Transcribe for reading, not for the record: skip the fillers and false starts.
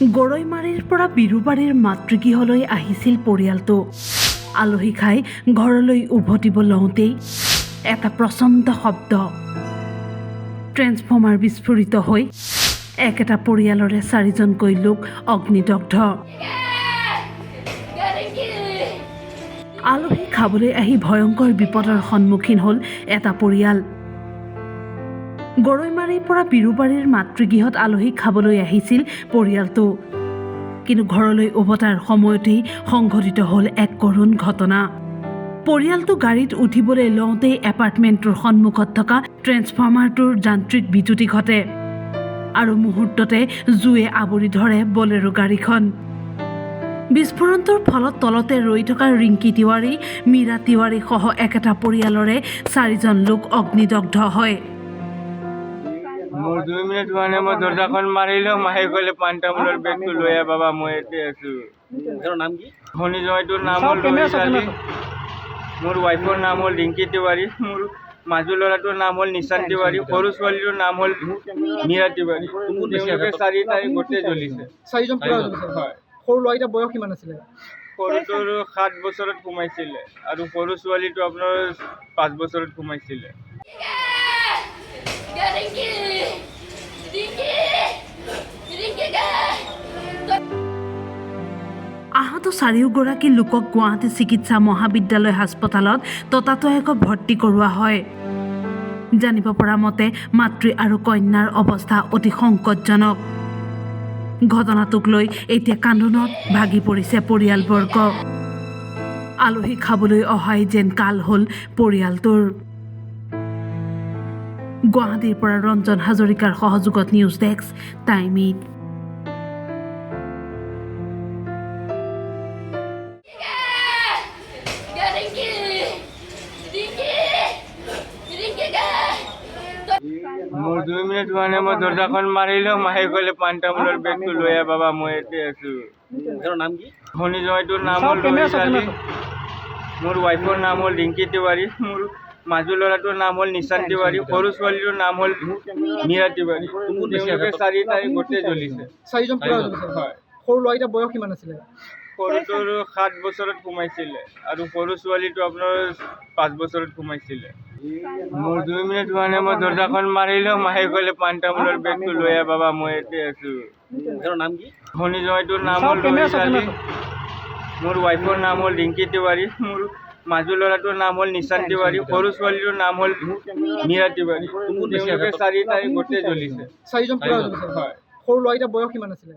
গৰৈমাৰীৰ পৰা বিৰুবাৰীৰ মাতৃগৃহলৈ আহিছিল পৰিয়ালটো। আলহী খাই ঘৰলৈ উভতিব লওঁতেই এটা প্ৰচণ্ড শব্দ। ট্ৰেন্সফৰ্মাৰ বিস্ফোৰিত হৈ একেটা পৰিয়ালৰে 4জনকৈ লোক অগ্নিদগ্ধ। আলহী খাবলৈ আহি ভয়ংকৰ বিপদৰ সন্মুখীন হ'ল এটা পৰিয়াল। গৰৈমাৰীৰ পৰা বিৰুবাৰীৰ মাতৃগৃহত আলহী খাবলৈ আহিছিল পৰিয়ালটো। কিন্তু ঘৰলৈ উভতাৰ সময়তেই সংঘটিত হ'ল এক কৰুণ ঘটনা। পৰিয়ালটো গাড়ীত উঠিবলৈ লওঁতেই এপাৰ্টমেণ্টটোৰ সন্মুখত থকা ট্ৰেন্সফৰ্মাৰটোৰ যান্ত্ৰিক বিজুতি ঘটে আৰু মুহূৰ্ততে জুয়ে আৱৰি ধৰে বলেৰো গাড়ীখন। বিস্ফোৰণটোৰ ফলত তলতে ৰৈ থকা ৰিংকি তিৱাৰী, মীৰা তিৱাৰী সহ একেটা পৰিয়ালৰে 4জন লোক অগ্নিদগ্ধ হয়। মোৰ 2 মিনিট হোৱা নাই, মই দৰ্জাখন মাৰিলোঁ, মাহি ক'লে 5টা মূলৰ বেগটো লৈ আহ বাবা, মই ইয়াতে আছোঁ। নাম কি? শনি জয়টোৰ নাম হ'ল ৰোহিত আলী, মোৰ ৱাইফৰ নাম হ'ল ৰিংকি তিৱাৰী, মোৰ মাজু ল'ৰাটোৰ নাম হ'ল নিশান তিৱাৰী, সৰু ছোৱালীটোৰ নাম হ'ল মীৰা তিৱাৰী। তেওঁলোকে 4টাই গোটেই জ্বলিছে। 4জন পুৰা জ্বলিছে। হয়। সৰু ল'ৰাকেইটাৰ বয়স কিমান আছিলে? সৰুটোৰ 7 বছৰত সোমাইছিলে আৰু সৰু ছোৱালীটো আপোনাৰ 5 বছৰত সোমাইছিলে। আহত 4গৰাকী লোকক গুৱাহাটী চিকিৎসা মহাবিদ্যালয় হাস্পতালত ততাতৈয়াকৈ ভৰ্তি কৰোৱা হয়। জানিব পৰা মতে মাতৃ আৰু কন্যাৰ অৱস্থা অতি সংকটজনক। ঘটনাটোক লৈ এতিয়া কান্দোনত ভাগি পৰিছে পৰিয়ালবৰ্গ। আলহী খাবলৈ অহাই যেন কাল হ'ল পৰিয়ালটোৰ। গুৱাহাটীৰ পৰা ৰঞ্জন হাজৰিকাৰ সহযোগত নিউজ ডেস্ক, টাইম-ইট। মোৰ 2 মিনিট হোৱা নাই, মই দৰ্জাখন মাৰিলোঁ, মাহি ক'লে 5টা মূলৰ বেগটো লৈ আহ বাবা, মই ইয়াতে আছোঁ। নাম কি? শনি জয়টোৰ নাম হ'ল ৰোহিত আলী, মোৰ ৱাইফৰ নাম হ'ল ৰিংকি তিৱাৰী, মোৰ মাজু ল'ৰাটোৰ নাম হ'ল নিশান তিৱাৰী, সৰু ছোৱালীটোৰ নাম হ'ল মীৰা তিৱাৰী। তেওঁলোকে 4টাই গোটেই জ্বলিছে। 4জন পুৰা জ্বলিছে। হয়। সৰু ল'ৰাকেইটাৰ বয়স কিমান আছিলে? সৰুটোৰ 7 বছৰত সোমাইছিলে আৰু সৰু ছোৱালীটো আপোনাৰ 5 বছৰত সোমাইছিলে। মোৰ 2 মিনিট হোৱা নাই, মই দৰ্জাখন মাৰিলোঁ, মাহি ক'লে 5টা মূলৰ বেগটো লৈ আহ বাবা, মই ইয়াতে আছোঁ। নাম কি? শনি জয়টোৰ নাম হ'ল ৰোহিত আলী, মোৰ ৱাইফৰ নাম হ'ল ৰিংকি তিৱাৰী, মোৰ মাজু ল'ৰাটোৰ নাম হ'ল নিশান তিৱাৰী, সৰু ছোৱালীটোৰ নাম হ'ল মীৰা তিৱাৰী। তেওঁলোকে 4টাই গোটেই জ্বলিছে। 4জন পুৰা জ্বলিছে। হয়। সৰু ল'ৰাকেইটাৰ বয়স কিমান আছিলে?